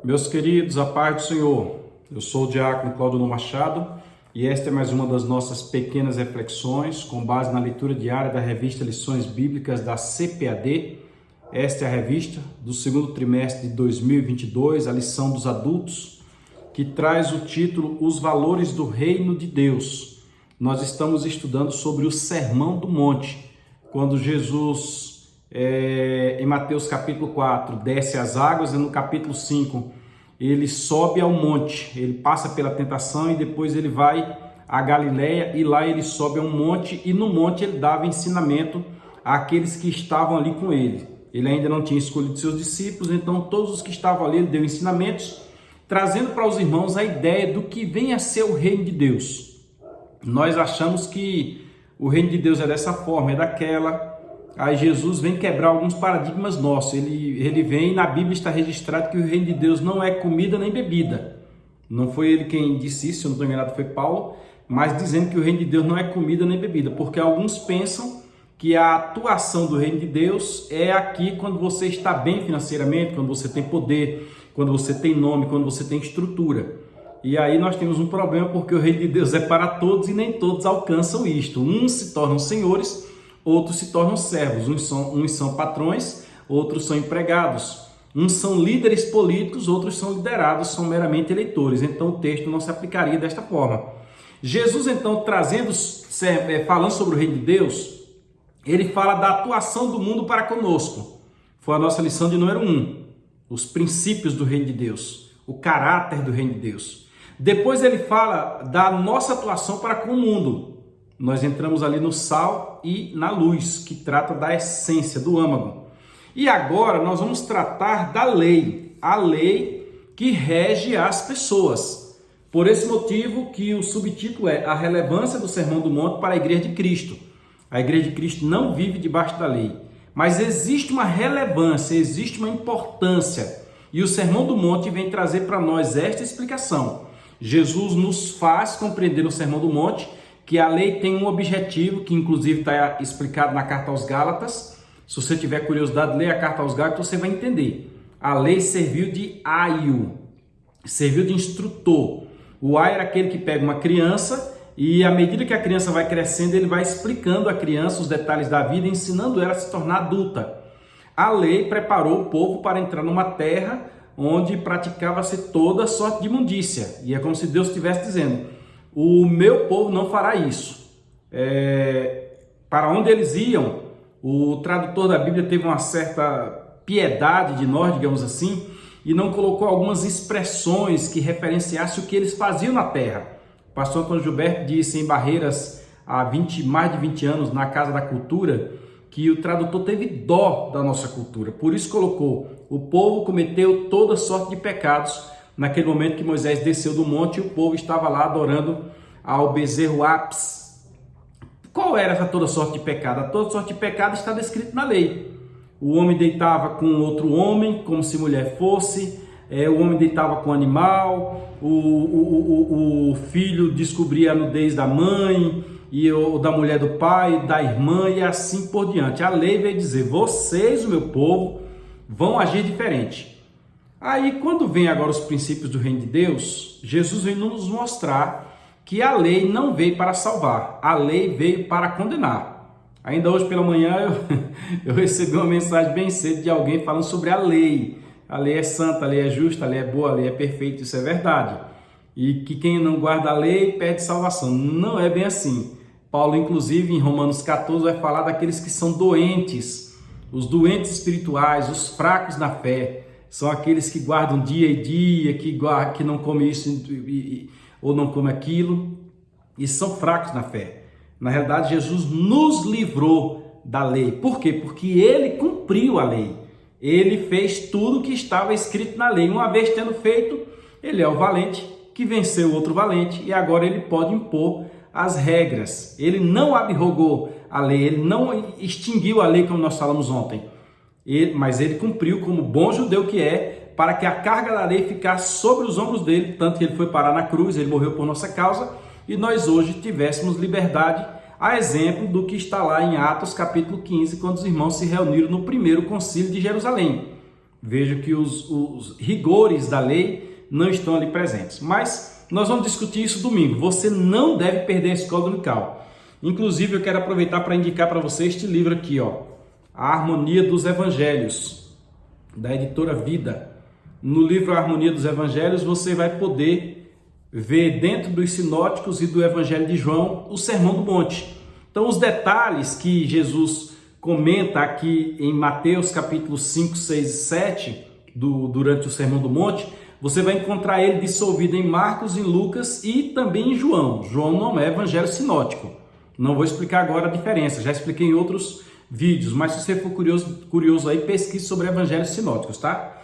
Meus queridos, a paz do Senhor. Eu sou o diácono Claudio Machado e esta é mais uma das nossas pequenas reflexões com base na leitura diária da revista Lições Bíblicas da CPAD. Esta é a revista do segundo trimestre de 2022, a lição dos adultos, que traz o título Os Valores do Reino de Deus. Nós estamos estudando sobre o Sermão do Monte, quando Jesus, em Mateus capítulo 4, desce as águas, e no capítulo 5, ele sobe ao monte, ele passa pela tentação e depois ele vai a Galileia e lá ele sobe a um monte e no monte ele dava ensinamento àqueles que estavam ali com ele. Ele ainda não tinha escolhido seus discípulos, então todos os que estavam ali ele deu ensinamentos, trazendo para os irmãos a ideia do que vem a ser o reino de Deus. Nós achamos que o reino de Deus é dessa forma, é daquela. Aí Jesus vem quebrar alguns paradigmas nossos. Ele vem, na Bíblia está registrado que o reino de Deus não é comida nem bebida. Não foi ele quem disse isso, se eu não estou enganado, foi Paulo, mas dizendo que o reino de Deus não é comida nem bebida, porque alguns pensam que a atuação do reino de Deus é aqui quando você está bem financeiramente, quando você tem poder, quando você tem nome, quando você tem estrutura. E aí nós temos um problema, porque o reino de Deus é para todos e nem todos alcançam isto. Uns se tornam senhores, outros se tornam servos, uns são patrões, outros são empregados, uns são líderes políticos, outros são liderados, são meramente eleitores. Então o texto não se aplicaria desta forma. Jesus então falando sobre o reino de Deus, ele fala da atuação do mundo para conosco. Foi a nossa lição de número 1, os princípios do reino de Deus, o caráter do reino de Deus. Depois ele fala da nossa atuação para com o mundo. Nós entramos ali no sal e na luz, que trata da essência, do âmago. E agora nós vamos tratar da lei, a lei que rege as pessoas. Por esse motivo que o subtítulo é a relevância do Sermão do Monte para a Igreja de Cristo. A Igreja de Cristo não vive debaixo da lei, mas existe uma relevância, existe uma importância. E o Sermão do Monte vem trazer para nós esta explicação. Jesus nos faz compreender no Sermão do Monte que a lei tem um objetivo, que inclusive está explicado na Carta aos Gálatas. Se você tiver curiosidade, leia a Carta aos Gálatas, você vai entender. A lei serviu de aio, serviu de instrutor. O aio era aquele que pega uma criança e, à medida que a criança vai crescendo, ele vai explicando à criança os detalhes da vida, ensinando ela a se tornar adulta. A lei preparou o povo para entrar numa terra onde praticava-se toda sorte de imundícia. E é como se Deus estivesse dizendo: o meu povo não fará isso. Para onde eles iam, o tradutor da Bíblia teve uma certa piedade de nós, digamos assim, e não colocou algumas expressões que referenciassem o que eles faziam na terra. O pastor Antônio Gilberto disse em Barreiras, há mais de 20 anos, na Casa da Cultura, que o tradutor teve dó da nossa cultura. Por isso colocou: o povo cometeu toda sorte de pecados. Naquele momento que Moisés desceu do monte e o povo estava lá adorando ao bezerro Apis. Qual era essa toda sorte de pecado? A toda sorte de pecado está descrito na lei. O homem deitava com outro homem, como se mulher fosse. O homem deitava com animal. O filho descobria a nudez da mãe, ou da mulher do pai, da irmã, e assim por diante. A lei veio dizer: vocês, o meu povo, vão agir diferente. Aí, quando vem agora os princípios do reino de Deus, Jesus vem nos mostrar que a lei não veio para salvar, a lei veio para condenar. Ainda hoje pela manhã eu recebi uma mensagem bem cedo de alguém falando sobre a lei. A lei é santa, a lei é justa, a lei é boa, a lei é perfeita, isso é verdade. E que quem não guarda a lei perde salvação. Não é bem assim. Paulo, inclusive, em Romanos 14, vai falar daqueles que são doentes, os doentes espirituais, os fracos na fé. São aqueles que guardam dia e dia, que não comem isso ou não comem aquilo, e são fracos na fé. Na realidade, Jesus nos livrou da lei. Por quê? Porque ele cumpriu a lei. Ele fez tudo o que estava escrito na lei. Uma vez tendo feito, ele é o valente que venceu o outro valente e agora ele pode impor as regras. Ele não abrogou a lei, ele não extinguiu a lei, como nós falamos ontem. Mas ele cumpriu como bom judeu que é, para que a carga da lei ficasse sobre os ombros dele, tanto que ele foi parar na cruz, ele morreu por nossa causa, e nós hoje tivéssemos liberdade, a exemplo do que está lá em Atos capítulo 15, quando os irmãos se reuniram no primeiro concílio de Jerusalém. Vejo que os rigores da lei não estão ali presentes. Mas nós vamos discutir isso domingo. Você não deve perder a escola dominical. Inclusive, eu quero aproveitar para indicar para você este livro aqui, ó, A Harmonia dos Evangelhos, da editora Vida. No livro A Harmonia dos Evangelhos, você vai poder ver dentro dos sinóticos e do Evangelho de João o Sermão do Monte. Então, os detalhes que Jesus comenta aqui em Mateus capítulos 5, 6 e 7, durante o Sermão do Monte, você vai encontrar ele dissolvido em Marcos, em Lucas e também em João. João não é evangelho sinótico. Não vou explicar agora a diferença, já expliquei em outros vídeos, mas se você for curioso aí, pesquise sobre evangelhos sinóticos, tá?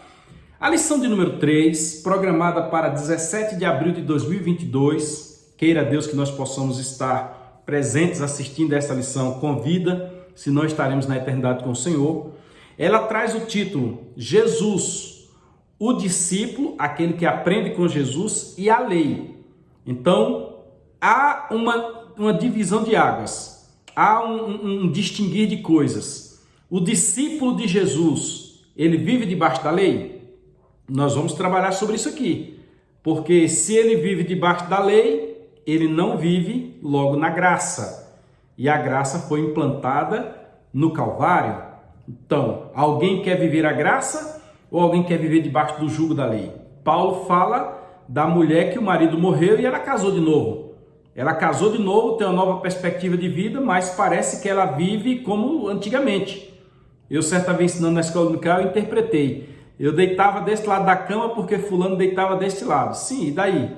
A lição de número 3, programada para 17 de abril de 2022, queira Deus que nós possamos estar presentes assistindo essa lição com vida, senão estaremos na eternidade com o Senhor. Ela traz o título Jesus, o discípulo, aquele que aprende com Jesus, e a lei. Então, há uma divisão de águas, há um distinguir de coisas. O discípulo de Jesus, ele vive debaixo da lei? Nós vamos trabalhar sobre isso aqui, porque se ele vive debaixo da lei, ele não vive logo na graça, e a graça foi implantada no Calvário. Então, alguém quer viver a graça ou alguém quer viver debaixo do jugo da lei? Paulo fala da mulher que o marido morreu e ela casou de novo. Ela casou de novo, tem uma nova perspectiva de vida, mas parece que ela vive como antigamente. Eu certa vez ensinando na escola dominical, eu interpretei. Eu deitava desse lado da cama porque fulano deitava deste lado. Sim, e daí?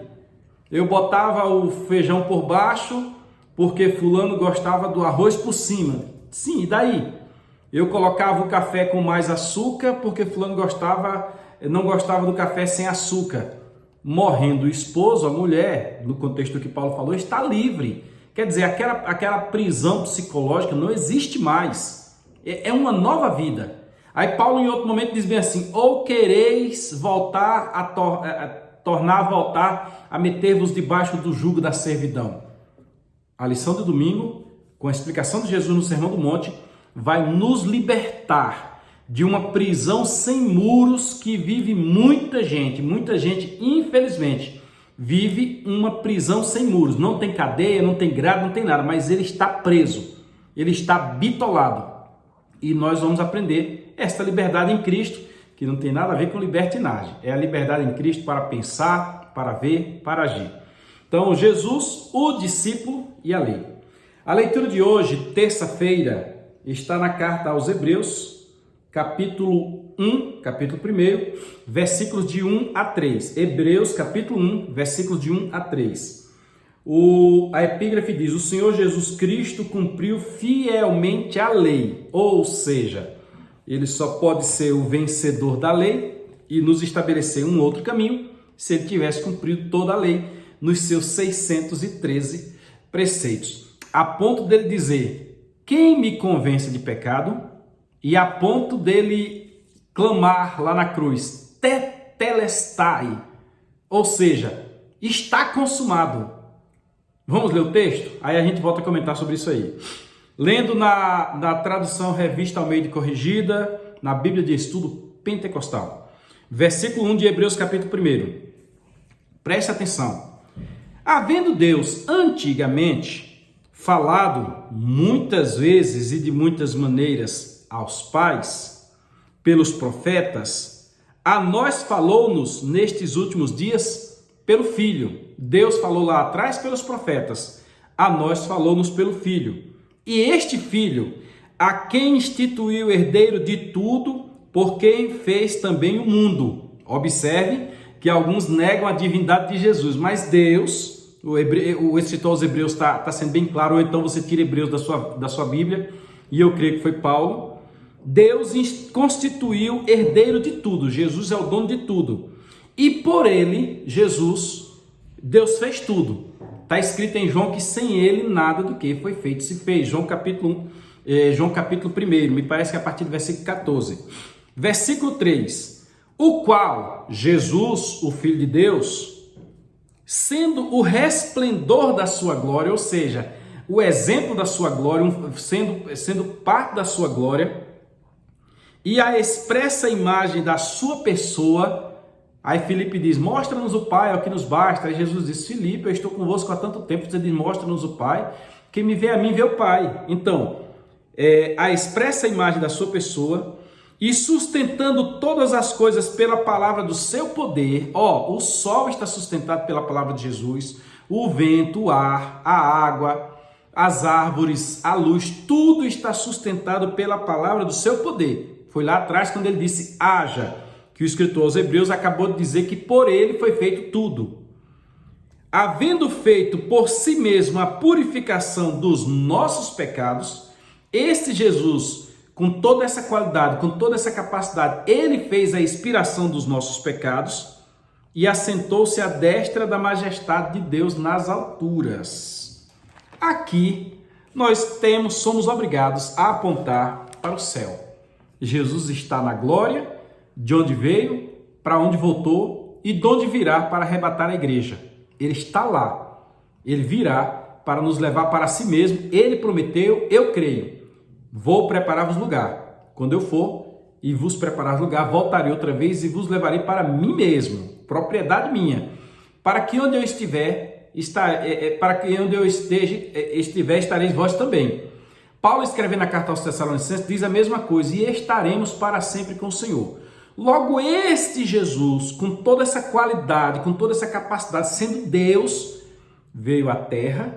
Eu botava o feijão por baixo porque fulano gostava do arroz por cima. Sim, e daí? Eu colocava o café com mais açúcar porque fulano não gostava do café sem açúcar. Morrendo o esposo, a mulher, no contexto do que Paulo falou, está livre. Quer dizer, aquela prisão psicológica não existe mais. É uma nova vida. Aí Paulo em outro momento diz bem assim, ou quereis voltar tornar a voltar a meter-vos debaixo do jugo da servidão. A lição de domingo, com a explicação de Jesus no Sermão do Monte, vai nos libertar de uma prisão sem muros que vive muita gente, infelizmente, vive uma prisão sem muros, não tem cadeia, não tem grade, não tem nada, mas ele está preso, ele está bitolado. E nós vamos aprender esta liberdade em Cristo, que não tem nada a ver com libertinagem, é a liberdade em Cristo para pensar, para ver, para agir. Então, Jesus, o discípulo e a lei. A leitura de hoje, terça-feira, está na carta aos Hebreus, capítulo 1, versículos de 1 a 3. Hebreus, capítulo 1, versículos de 1 a 3. A epígrafe diz, o Senhor Jesus Cristo cumpriu fielmente a lei, ou seja, ele só pode ser o vencedor da lei e nos estabelecer um outro caminho se ele tivesse cumprido toda a lei nos seus 613 preceitos. A ponto dele dizer, quem me convence de pecado? E a ponto dele clamar lá na cruz, tetelestai, ou seja, está consumado. Vamos ler o texto? Aí a gente volta a comentar sobre isso aí. Lendo na tradução Revista Almeida Corrigida, na Bíblia de Estudo Pentecostal. Versículo 1 de Hebreus capítulo 1. Preste atenção. Havendo Deus antigamente falado muitas vezes e de muitas maneiras aos pais, pelos profetas, a nós falou-nos nestes últimos dias pelo Filho. Deus falou lá atrás pelos profetas, a nós falou-nos pelo Filho. E este Filho, a quem instituiu herdeiro de tudo, por quem fez também o mundo. Observe que alguns negam a divindade de Jesus, mas Deus, o escritor aos Hebreus está sendo bem claro, ou então você tira Hebreus da sua Bíblia, e eu creio que foi Paulo. Deus constituiu herdeiro de tudo, Jesus é o dono de tudo. E por ele, Jesus, Deus fez tudo. Está escrito em João que sem ele nada do que foi feito se fez. João capítulo 1, me parece que é a partir do versículo 14. Versículo 3. O qual, Jesus, o Filho de Deus, sendo o resplendor da sua glória, ou seja, o exemplo da sua glória, sendo parte da sua glória, e a expressa imagem da sua pessoa. Aí Filipe diz, mostra-nos o Pai, é o que nos basta. Aí Jesus diz, Filipe, eu estou convosco há tanto tempo, você diz, mostra-nos o Pai, quem me vê a mim vê o Pai. Então, a expressa imagem da sua pessoa, e sustentando todas as coisas pela palavra do seu poder. O sol está sustentado pela palavra de Jesus, o vento, o ar, a água, as árvores, a luz, tudo está sustentado pela palavra do seu poder. Foi lá atrás quando ele disse, haja, que o escritor aos Hebreus acabou de dizer que por ele foi feito tudo. Havendo feito por si mesmo a purificação dos nossos pecados, este Jesus, com toda essa qualidade, com toda essa capacidade, ele fez a expiação dos nossos pecados e assentou-se à destra da majestade de Deus nas alturas. Aqui nós somos obrigados a apontar para o céu. Jesus está na glória, de onde veio, para onde voltou e de onde virá para arrebatar a igreja. Ele está lá. Ele virá para nos levar para si mesmo. Ele prometeu, eu creio. Vou preparar-vos lugar. Quando eu for e vos preparar lugar, voltarei outra vez e vos levarei para mim mesmo, propriedade minha, para que onde eu estiver, estareis vós também. Paulo, escrevendo na carta aos Tessalonicenses, diz a mesma coisa, e estaremos para sempre com o Senhor. Logo, este Jesus, com toda essa qualidade, com toda essa capacidade, sendo Deus, veio à terra,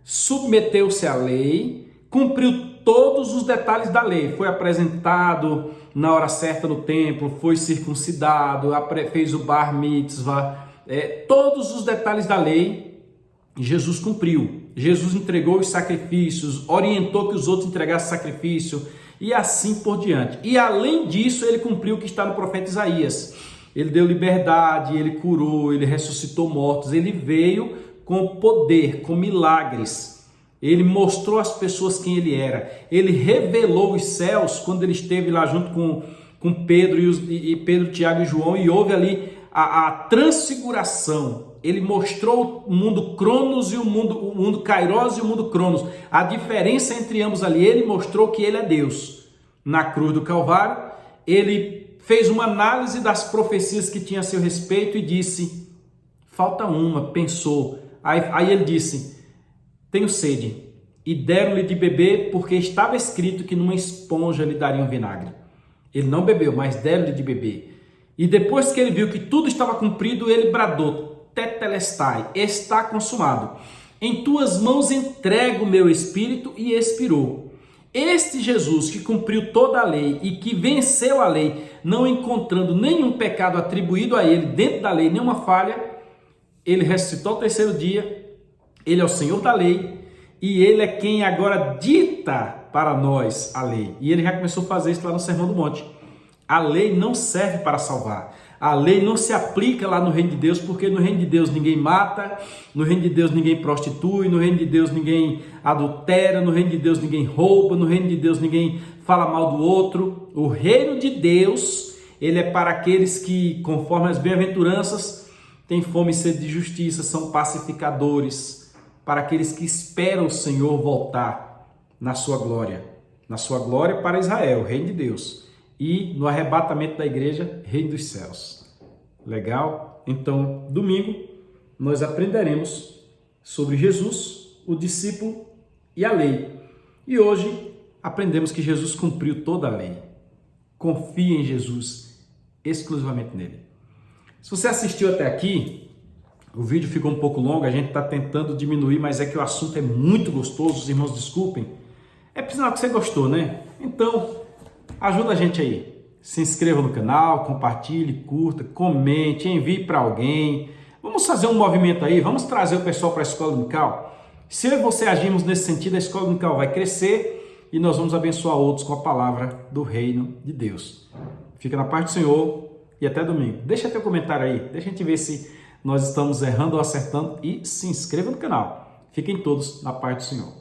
submeteu-se à lei, cumpriu todos os detalhes da lei, foi apresentado na hora certa no templo, foi circuncidado, fez o bar mitzvah, todos os detalhes da lei, Jesus cumpriu. Jesus entregou os sacrifícios, orientou que os outros entregassem sacrifício e assim por diante. E além disso, ele cumpriu o que está no profeta Isaías. Ele deu liberdade, ele curou, ele ressuscitou mortos, ele veio com poder, com milagres. Ele mostrou às pessoas quem ele era. Ele revelou os céus quando ele esteve lá junto com Pedro, Pedro, Tiago e João, e houve ali a transfiguração. Ele mostrou o mundo Cronos e o mundo Kairos e o mundo Cronos. A diferença entre ambos ali, ele mostrou que ele é Deus. Na cruz do Calvário, ele fez uma análise das profecias que tinha a seu respeito e disse, falta uma, pensou. Aí ele disse, tenho sede, e deram-lhe de beber, porque estava escrito que numa esponja lhe dariam vinagre. Ele não bebeu, mas deram-lhe de beber. E depois que ele viu que tudo estava cumprido, ele bradou, tetelestai, está consumado. Em tuas mãos entrego o meu espírito, e expirou. Este Jesus que cumpriu toda a lei e que venceu a lei, não encontrando nenhum pecado atribuído a ele dentro da lei, nenhuma falha, ele ressuscitou ao terceiro dia. Ele é o Senhor da lei e ele é quem agora dita para nós a lei. E ele já começou a fazer isso lá no Sermão do Monte. A lei não serve para salvar. A lei não se aplica lá no reino de Deus, porque no reino de Deus ninguém mata, no reino de Deus ninguém prostitui, no reino de Deus ninguém adultera, no reino de Deus ninguém rouba, no reino de Deus ninguém fala mal do outro. O reino de Deus, ele é para aqueles que, conforme as bem-aventuranças, têm fome e sede de justiça, são pacificadores, para aqueles que esperam o Senhor voltar na sua glória para Israel, reino de Deus, e no arrebatamento da igreja, reino dos céus. Legal? Então, domingo, nós aprenderemos sobre Jesus, o discípulo e a lei. E hoje, aprendemos que Jesus cumpriu toda a lei. Confie em Jesus, exclusivamente nele. Se você assistiu até aqui, o vídeo ficou um pouco longo, a gente está tentando diminuir, mas é que o assunto é muito gostoso, os irmãos desculpem. É sinal que você gostou, né? Então, ajuda a gente aí. Se inscreva no canal, compartilhe, curta, comente, envie para alguém. Vamos fazer um movimento aí, vamos trazer o pessoal para a escola dominical. Se eu e você agirmos nesse sentido, a escola dominical vai crescer e nós vamos abençoar outros com a palavra do reino de Deus. Fica na paz do Senhor e até domingo. Deixa teu comentário aí, deixa a gente ver se nós estamos errando ou acertando e se inscreva no canal. Fiquem todos na paz do Senhor.